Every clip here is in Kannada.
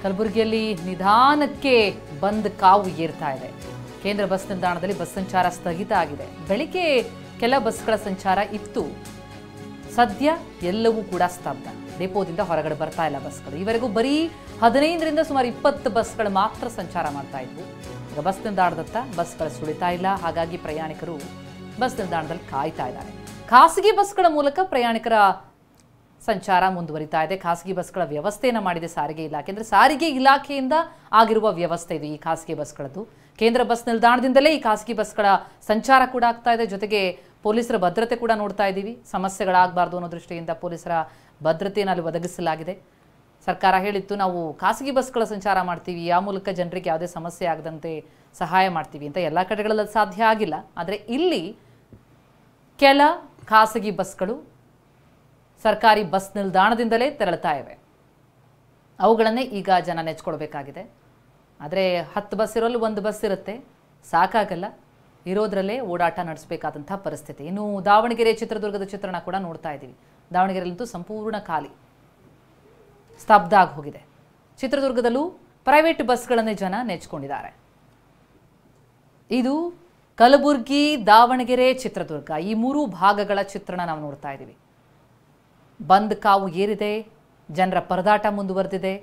ಕಲಬುರಗಿಯಲ್ಲಿ ನಿಧಾನಕ್ಕೆ ಬಂದ್ ಕಾವು ಏರ್ತಾ ಇದೆ. ಕೇಂದ್ರ ಬಸ್ ನಿಲ್ದಾಣದಲ್ಲಿ ಬಸ್ ಸಂಚಾರ ಸ್ಥಗಿತ ಆಗಿದೆ. ಬೆಳಿಗ್ಗೆ ಕೆಲ ಬಸ್ಗಳ ಸಂಚಾರ ಇತ್ತು, ಸದ್ಯ ಎಲ್ಲವೂ ಕೂಡ ಸ್ತಬ್ಧ. ಡಿಪೋದಿಂದ ಹೊರಗಡೆ ಬರ್ತಾ ಇಲ್ಲ ಬಸ್ಗಳು. ಈವರೆಗೂ ಬರೀ 15ರಿಂದ ಸುಮಾರು 20 ಬಸ್ಗಳು ಮಾತ್ರ ಸಂಚಾರ ಮಾಡ್ತಾ ಇದ್ವು. ಈಗ ಬಸ್ ನಿಲ್ದಾಣದತ್ತ ಬಸ್ಗಳು ಸುಳಿತಾ ಇಲ್ಲ. ಹಾಗಾಗಿ ಪ್ರಯಾಣಿಕರು ಬಸ್ ನಿಲ್ದಾಣದಲ್ಲಿ ಕಾಯ್ತಾ ಇದ್ದಾರೆ. ಖಾಸಗಿ ಬಸ್ಗಳ ಮೂಲಕ ಪ್ರಯಾಣಿಕರ ಸಂಚಾರ ಮುಂದುವರಿತಾ ಇದೆ. ಖಾಸಗಿ ಬಸ್ಗಳ ವ್ಯವಸ್ಥೆಯನ್ನು ಮಾಡಿದೆ ಸಾರಿಗೆ ಇಲಾಖೆ. ಅಂದರೆ ಸಾರಿಗೆ ಇಲಾಖೆಯಿಂದ ಆಗಿರುವ ವ್ಯವಸ್ಥೆ ಇದು ಈ ಖಾಸಗಿ ಬಸ್ಗಳದ್ದು. ಕೇಂದ್ರ ಬಸ್ ನಿಲ್ದಾಣದಿಂದಲೇ ಈ ಖಾಸಗಿ ಬಸ್ಗಳ ಸಂಚಾರ ಕೂಡ ಆಗ್ತಾ ಇದೆ. ಜೊತೆಗೆ ಪೊಲೀಸರ ಭದ್ರತೆ ಕೂಡ ನೋಡ್ತಾ ಇದ್ದೀವಿ. ಸಮಸ್ಯೆಗಳಾಗಬಾರ್ದು ಅನ್ನೋ ದೃಷ್ಟಿಯಿಂದ ಪೊಲೀಸರ ಭದ್ರತೆಯನ್ನು ಅಲ್ಲಿ ಒದಗಿಸಲಾಗಿದೆ. ಸರ್ಕಾರ ಹೇಳಿತ್ತು, ನಾವು ಖಾಸಗಿ ಬಸ್ಗಳ ಸಂಚಾರ ಮಾಡ್ತೀವಿ, ಆ ಮೂಲಕ ಜನರಿಗೆ ಯಾವುದೇ ಸಮಸ್ಯೆ ಆಗದಂತೆ ಸಹಾಯ ಮಾಡ್ತೀವಿ ಅಂತ. ಎಲ್ಲ ಕಡೆಗಳಲ್ಲಿ ಅದು ಸಾಧ್ಯ ಆಗಿಲ್ಲ. ಆದರೆ ಇಲ್ಲಿ ಕೆಲ ಖಾಸಗಿ ಬಸ್ಗಳು ಸರ್ಕಾರಿ ಬಸ್ ನಿಲ್ದಾಣದಿಂದಲೇ ತೆರಳುತ್ತಾ ಇವೆ. ಅವುಗಳನ್ನೇ ಈಗ ಜನ ನೆಚ್ಕೊಳ್ಬೇಕಾಗಿದೆ. ಆದರೆ 10 ಬಸ್ ಇರೋಲ್ಲಿ 1 ಬಸ್ ಇರುತ್ತೆ, ಸಾಕಾಗಲ್ಲ. ಇರೋದ್ರಲ್ಲೇ ಓಡಾಟ ನಡೆಸಬೇಕಾದಂಥ ಪರಿಸ್ಥಿತಿ. ಇನ್ನು ದಾವಣಗೆರೆ, ಚಿತ್ರದುರ್ಗದ ಚಿತ್ರಣ ಕೂಡ ನೋಡ್ತಾ ಇದ್ದೀವಿ. ದಾವಣಗೆರೆಯಲ್ಲಂತೂ ಸಂಪೂರ್ಣ ಖಾಲಿ, ಸ್ತಬ್ಧ ಆಗಿ ಹೋಗಿದೆ. ಚಿತ್ರದುರ್ಗದಲ್ಲೂ ಪ್ರೈವೇಟ್ ಬಸ್ಗಳನ್ನೇ ಜನ ನೆಚ್ಕೊಂಡಿದ್ದಾರೆ. ಇದು ಕಲಬುರಗಿ, ದಾವಣಗೆರೆ, ಚಿತ್ರದುರ್ಗ ಈ 3 ಭಾಗಗಳ ಚಿತ್ರಣ ನಾವು ನೋಡ್ತಾ ಇದ್ದೀವಿ. ಬಂದ್ ಕಾವು ಏರಿದೆ, ಜನರ ಪರದಾಟ ಮುಂದುವರೆದಿದೆ,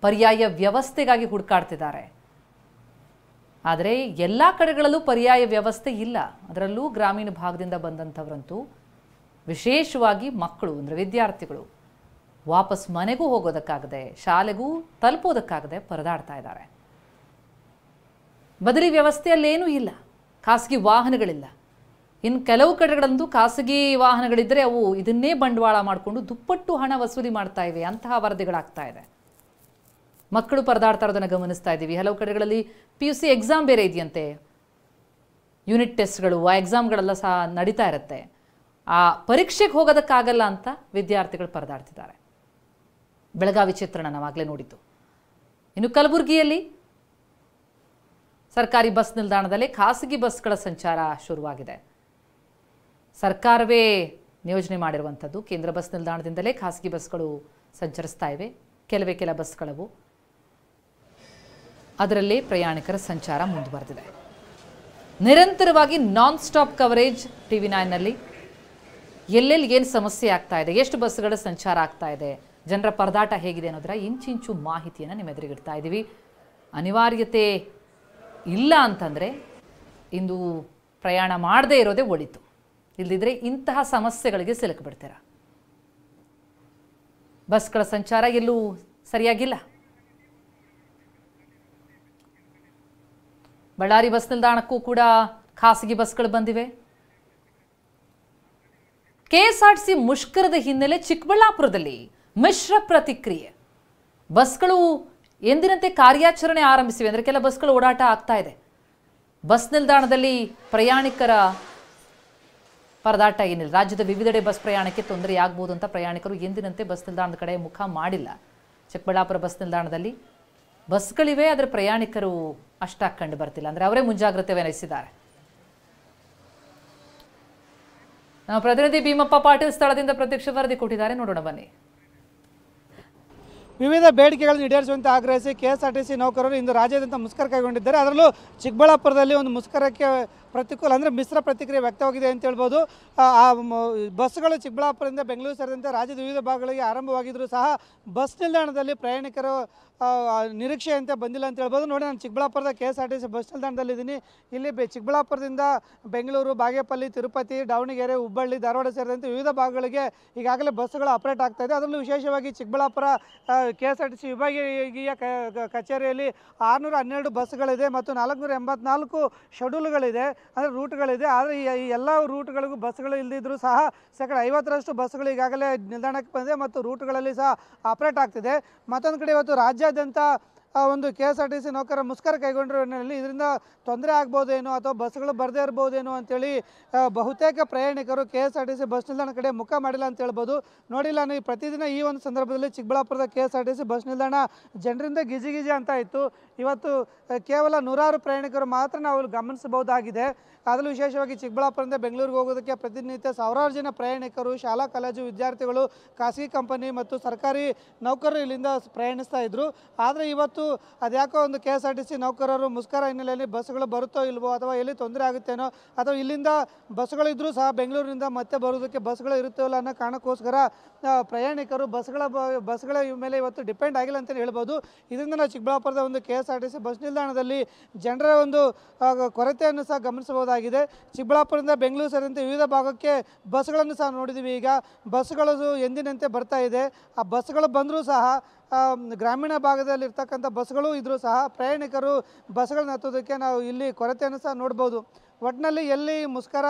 ಪರ್ಯಾಯ ವ್ಯವಸ್ಥೆಗಾಗಿ ಹುಡುಕಾಡ್ತಿದ್ದಾರೆ. ಆದರೆ ಎಲ್ಲ ಕಡೆಗಳಲ್ಲೂ ಪರ್ಯಾಯ ವ್ಯವಸ್ಥೆ ಇಲ್ಲ. ಅದರಲ್ಲೂ ಗ್ರಾಮೀಣ ಭಾಗದಿಂದ ಬಂದಂಥವರಂತೂ, ವಿಶೇಷವಾಗಿ ಮಕ್ಕಳು ಅಂದರೆ ವಿದ್ಯಾರ್ಥಿಗಳು, ವಾಪಸ್ ಮನೆಗೂ ಹೋಗೋದಕ್ಕಾಗದೆ, ಶಾಲೆಗೂ ತಲುಪೋದಕ್ಕಾಗದೆ ಪರದಾಡ್ತಾ ಇದ್ದಾರೆ. ಬದಲಿ ವ್ಯವಸ್ಥೆಯಲ್ಲೇನೂ ಇಲ್ಲ, ಖಾಸಗಿ ವಾಹನಗಳಿಲ್ಲ. ಇನ್ನು ಕೆಲವು ಕಡೆಗಳಂತೂ ಖಾಸಗಿ ವಾಹನಗಳಿದ್ದರೆ ಅವು ಇದನ್ನೇ ಬಂಡವಾಳ ಮಾಡಿಕೊಂಡು ದುಪ್ಪಟ್ಟು ಹಣ ವಸೂಲಿ ಮಾಡ್ತಾ ಇವೆ. ಅಂತಹ ವರದಿಗಳಾಗ್ತಾ ಇದೆ. ಮಕ್ಕಳು ಪರದಾಡ್ತಾ ಇರೋದನ್ನು ಗಮನಿಸ್ತಾ ಇದ್ದೀವಿ. ಹಲವು ಕಡೆಗಳಲ್ಲಿ PUC ಎಕ್ಸಾಮ್ ಬೇರೆ ಇದೆಯಂತೆ, ಯೂನಿಟ್ ಟೆಸ್ಟ್ಗಳು, ಆ ಎಕ್ಸಾಮ್ಗಳೆಲ್ಲ ಸಹ ನಡೀತಾ ಇರುತ್ತೆ. ಆ ಪರೀಕ್ಷೆಗೆ ಹೋಗೋದಕ್ಕಾಗಲ್ಲ ಅಂತ ವಿದ್ಯಾರ್ಥಿಗಳು ಪರದಾಡ್ತಿದ್ದಾರೆ. ಬೆಳಗಾವಿ ಚಿತ್ರಣ ನಾವಾಗಲೇ ನೋಡಿದ್ದು. ಇನ್ನು ಕಲಬುರಗಿಯಲ್ಲಿ ಸರ್ಕಾರಿ ಬಸ್ ನಿಲ್ದಾಣದಲ್ಲಿ ಖಾಸಗಿ ಬಸ್ಗಳ ಸಂಚಾರ ಶುರುವಾಗಿದೆ. ಸರ್ಕಾರವೇ ನಿಯೋಜನೆ ಮಾಡಿರುವಂಥದ್ದು. ಕೇಂದ್ರ ಬಸ್ ನಿಲ್ದಾಣದಿಂದಲೇ ಖಾಸಗಿ ಬಸ್ಗಳು ಸಂಚರಿಸ್ತಾ ಇವೆ. ಕೆಲ ಬಸ್ಗಳವು, ಅದರಲ್ಲಿ ಪ್ರಯಾಣಿಕರ ಸಂಚಾರ ಮುಂದುವರೆದಿದೆ. ನಿರಂತರವಾಗಿ ನಾನ್ ಸ್ಟಾಪ್ ಕವರೇಜ್ TV9ನಲ್ಲಿ ಎಲ್ಲೆಲ್ಲಿ ಏನು ಸಮಸ್ಯೆ ಆಗ್ತಾ ಇದೆ, ಎಷ್ಟು ಬಸ್ಗಳ ಸಂಚಾರ ಆಗ್ತಾ ಇದೆ, ಜನರ ಪರದಾಟ ಹೇಗಿದೆ ಅನ್ನೋದರ ಇಂಚಿಂಚು ಮಾಹಿತಿಯನ್ನು ನಿಮ್ಮ ಎದುರಿಗಿಡ್ತಾ ಇದ್ದೀವಿ. ಅನಿವಾರ್ಯತೆ ಇಲ್ಲ ಅಂತಂದರೆ ಇಂದು ಪ್ರಯಾಣ ಮಾಡದೇ ಇರೋದೇ ಒಳಿತು. ಇಲ್ಲದಿದ್ದರೆ ಇಂತಹ ಸಮಸ್ಯೆಗಳಿಗೆ ಸಿಲುಕಿಬಿಡ್ತೀರ. ಬಸ್ಗಳ ಸಂಚಾರ ಎಲ್ಲೂ ಸರಿಯಾಗಿಲ್ಲ. ಬಳ್ಳಾರಿ ಬಸ್ ನಿಲ್ದಾಣಕ್ಕೂ ಕೂಡ ಖಾಸಗಿ ಬಸ್ಗಳು ಬಂದಿವೆ. KSRTC ಮುಷ್ಕರದ ಹಿನ್ನೆಲೆ ಚಿಕ್ಕಬಳ್ಳಾಪುರದಲ್ಲಿ ಮಿಶ್ರ ಪ್ರತಿಕ್ರಿಯೆ. ಬಸ್ಗಳು ಎಂದಿನಂತೆ ಕಾರ್ಯಾಚರಣೆ ಆರಂಭಿಸಿವೆ. ಅಂದರೆ ಕೆಲ ಬಸ್ಗಳು ಓಡಾಟ ಆಗ್ತಾ ಇದೆ. ಬಸ್ ನಿಲ್ದಾಣದಲ್ಲಿ ಪ್ರಯಾಣಿಕರ ಪರದಾಟ ಏನಿಲ್ಲ. ರಾಜ್ಯದ ವಿವಿಧೆಡೆ ಬಸ್ ಪ್ರಯಾಣಕ್ಕೆ ತೊಂದರೆ ಆಗ್ಬೋದು ಅಂತ ಪ್ರಯಾಣಿಕರು ಎಂದಿನಂತೆ ಬಸ್ ನಿಲ್ದಾಣದ ಕಡೆ ಮುಖ ಮಾಡಿಲ್ಲ. ಚಿಕ್ಕಬಳ್ಳಾಪುರ ಬಸ್ ನಿಲ್ದಾಣದಲ್ಲಿ ಬಸ್ಗಳಿವೆ, ಆದರೆ ಪ್ರಯಾಣಿಕರು ಅಷ್ಟಾಗಿ ಕಂಡು ಬರ್ತಿಲ್ಲ. ಅಂದರೆ ಅವರೇ ಮುಂಜಾಗ್ರತೆ ವಹಿಸಿದ್ದಾರೆ. ನಮ್ಮ ಪ್ರತಿನಿಧಿ ಭೀಮಪ್ಪ ಪಾಟೀಲ್ ಸ್ಥಳದಿಂದ ಪ್ರತ್ಯಕ್ಷ ವರದಿ ಕೊಟ್ಟಿದ್ದಾರೆ, ನೋಡೋಣ ಬನ್ನಿ. ವಿವಿಧ ಬೇಡಿಕೆಗಳನ್ನು ಈಡೇರಿಸುವಂತೆ ಆಗ್ರಹಿಸಿ KSRTC ನೌಕರರು ಇಂದು ರಾಜ್ಯಾದ್ಯಂತ ಮುಷ್ಕರ ಕೈಗೊಂಡಿದ್ದಾರೆ. ಅದರಲ್ಲೂ ಚಿಕ್ಕಬಳ್ಳಾಪುರದಲ್ಲಿ ಒಂದು ಮುಷ್ಕರಕ್ಕೆ ಪ್ರತಿಕೂಲ ಅಂದರೆ ಮಿಶ್ರ ಪ್ರತಿಕ್ರಿಯೆ ವ್ಯಕ್ತವಾಗಿದೆ ಅಂತ ಹೇಳ್ಬೋದು. ಬಸ್ಗಳು ಚಿಕ್ಕಬಳ್ಳಾಪುರದಿಂದ ಬೆಂಗಳೂರು ಸೇರಿದಂತೆ ರಾಜ್ಯದ ವಿವಿಧ ಭಾಗಗಳಿಗೆ ಆರಂಭವಾಗಿದ್ದರೂ ಸಹ ಬಸ್ ನಿಲ್ದಾಣದಲ್ಲಿ ಪ್ರಯಾಣಿಕರು ನಿರೀಕ್ಷೆಯಂತೆ ಬಂದಿಲ್ಲ ಅಂತ ಹೇಳ್ಬೋದು. ನೋಡಿ, ನಾನು ಚಿಕ್ಕಬಳ್ಳಾಪುರದ KSRTC ಬಸ್ ನಿಲ್ದಾಣದಲ್ಲಿದ್ದೀನಿ. ಇಲ್ಲಿ ಚಿಕ್ಕಬಳ್ಳಾಪುರದಿಂದ ಬೆಂಗಳೂರು, ಬಾಗೇಪಲ್ಲಿ, ತಿರುಪತಿ, ದಾವಣಗೆರೆ, ಹುಬ್ಬಳ್ಳಿ, ಧಾರವಾಡ ಸೇರಿದಂತೆ ವಿವಿಧ ಭಾಗಗಳಿಗೆ ಈಗಾಗಲೇ ಬಸ್ಸುಗಳು ಆಪರೇಟ್ ಆಗ್ತಾ ಇದೆ. ಅದರಲ್ಲೂ ವಿಶೇಷವಾಗಿ ಚಿಕ್ಕಬಳ್ಳಾಪುರ KSRTC ವಿಭಾಗೀಯ ಕಚೇರಿಯಲ್ಲಿ 612 ಬಸ್ಗಳಿದೆ ಮತ್ತು 484 ಶೆಡ್ಯೂಲ್ಗಳಿದೆ, ಅಂದರೆ ರೂಟ್ಗಳಿದೆ. ಆದರೆ ಈ ಎಲ್ಲ ರೂಟ್ಗಳಿಗೂ ಬಸ್ಗಳು ಇಲ್ಲದಿದ್ದರೂ ಸಹ 50% ಬಸ್ಗಳು ಈಗಾಗಲೇ ನಿಲ್ದಾಣಕ್ಕೆ ಬಂದಿದೆ ಮತ್ತು ರೂಟ್ಗಳಲ್ಲಿ ಸಹ ಆಪರೇಟ್ ಆಗ್ತಿದೆ. ಮತ್ತೊಂದು ಕಡೆ ಇವತ್ತು ರಾಜ್ಯಾದ್ಯಂತ ಒಂದು KSRTC ನೌಕರರ ಮುಷ್ಕರ ಕೈಗೊಂಡಿರೋ ಹಿನ್ನೆಲೆಯಲ್ಲಿ ಇದರಿಂದ ತೊಂದರೆ ಆಗ್ಬೋದೇನೋ ಅಥವಾ ಬಸ್ಗಳು ಬರದೇ ಇರ್ಬೋದೇನೋ ಅಂತೇಳಿ ಬಹುತೇಕ ಪ್ರಯಾಣಿಕರು KSRTC ಬಸ್ ನಿಲ್ದಾಣ ಕಡೆ ಮುಖ ಮಾಡಿಲ್ಲ ಅಂತ ಹೇಳ್ಬೋದು. ನೋಡಿಲ್ಲ ನೀವು ಪ್ರತಿದಿನ ಈ ಒಂದು ಸಂದರ್ಭದಲ್ಲಿ ಚಿಕ್ಕಬಳ್ಳಾಪುರದ KSRTC ಬಸ್ ನಿಲ್ದಾಣ ಜನರಿಂದ ಗಿಜಿ ಅಂತ ಇತ್ತು. ಇವತ್ತು ಕೇವಲ ನೂರಾರು ಪ್ರಯಾಣಿಕರು ಮಾತ್ರ ನಾವು ಗಮನಿಸಬಹುದಾಗಿದೆ. ಅದರಲ್ಲೂ ವಿಶೇಷವಾಗಿ ಚಿಕ್ಕಬಳ್ಳಾಪುರದಿಂದ ಬೆಂಗಳೂರಿಗೆ ಹೋಗೋದಕ್ಕೆ ಪ್ರತಿನಿತ್ಯ ಸಾವಿರಾರು ಜನ ಪ್ರಯಾಣಿಕರು, ಶಾಲಾ ಕಾಲೇಜು ವಿದ್ಯಾರ್ಥಿಗಳು, ಖಾಸಗಿ ಕಂಪನಿ ಮತ್ತು ಸರ್ಕಾರಿ ನೌಕರರು ಇಲ್ಲಿಂದ ಪ್ರಯಾಣಿಸ್ತಾ ಇದ್ದರು. ಆದರೆ ಇವತ್ತು ಅದ್ಯಾಕೋ ಒಂದು KSRTC ನೌಕರರು ಮುಷ್ಕರ ಹಿನ್ನೆಲೆಯಲ್ಲಿ ಬಸ್ಗಳು ಬರುತ್ತೋ ಇಲ್ವೋ ಅಥವಾ ಎಲ್ಲಿ ತೊಂದರೆ ಆಗುತ್ತೇನೋ ಅಥವಾ ಇಲ್ಲಿಂದ ಬಸ್ಗಳಿದ್ರೂ ಸಹ ಬೆಂಗಳೂರಿನಿಂದ ಮತ್ತೆ ಬರೋದಕ್ಕೆ ಬಸ್ಗಳು ಇರುತ್ತೋ ಇಲ್ಲ ಅನ್ನೋ ಕಾರಣಕ್ಕೋಸ್ಕರ ಪ್ರಯಾಣಿಕರು ಬಸ್ಗಳ ಮೇಲೆ ಇವತ್ತು ಡಿಪೆಂಡ್ ಆಗಿಲ್ಲ ಅಂತಲೇ ಹೇಳ್ಬೋದು. ಇದರಿಂದ ನಾವು ಚಿಕ್ಕಬಳ್ಳಾಪುರದ ಒಂದು KSRTC ಬಸ್ ನಿಲ್ದಾಣದಲ್ಲಿ ಜನರ ಒಂದು ಕೊರತೆಯನ್ನು ಸಹ ಗಮನಿಸಬಹುದಾಗಿದೆ. ಚಿಕ್ಕಬಳ್ಳಾಪುರದಿಂದ ಬೆಂಗಳೂರು ಸೇರಿದಂತೆ ವಿವಿಧ ಭಾಗಕ್ಕೆ ಬಸ್ಗಳನ್ನು ಸಹ ನೋಡಿದ್ದೀವಿ. ಈಗ ಬಸ್ಗಳು ಎಂದಿನಂತೆ ಬರ್ತಾ ಇದೆ. ಆ ಬಸ್ಗಳು ಬಂದರೂ ಸಹ ಗ್ರಾಮೀಣ ಭಾಗದಲ್ಲಿರ್ತಕ್ಕಂಥ ಬಸ್ಗಳು ಇದ್ದರೂ ಸಹ ಪ್ರಯಾಣಿಕರು ಬಸ್ಗಳನ್ನ ಹತ್ತೋದಕ್ಕೆ ನಾವು ಇಲ್ಲಿ ಕೊರತೆಯನ್ನು ಸಹ ನೋಡ್ಬೋದು. ಒಟ್ಟಿನಲ್ಲಿ ಎಲ್ಲಿ ಮುಷ್ಕರ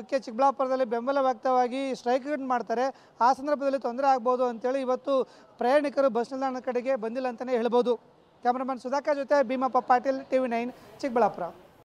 ಕ್ಕೆ ಚಿಕ್ಕಬಳ್ಳಾಪುರದಲ್ಲಿ ಬೆಂಬಲ ವ್ಯಕ್ತವಾಗಿ ಸ್ಟ್ರೈಕ್ ಮಾಡ್ತಾರೆ, ಆ ಸಂದರ್ಭದಲ್ಲಿ ತೊಂದರೆ ಆಗ್ಬೋದು ಅಂತೇಳಿ ಇವತ್ತು ಪ್ರಯಾಣಿಕರು ಬಸ್ ನಿಲ್ದಾಣದ ಕಡೆಗೆ ಬಂದಿಲ್ಲ ಅಂತಲೇ ಹೇಳ್ಬೋದು. ಕ್ಯಾಮ್ರಾಮನ್ ಸುಧಾಕರ್ ಜೊತೆ ಭೀಮಪ್ಪ ಪಾಟೀಲ್, TV9 ಚಿಕ್ಕಬಳ್ಳಾಪುರ.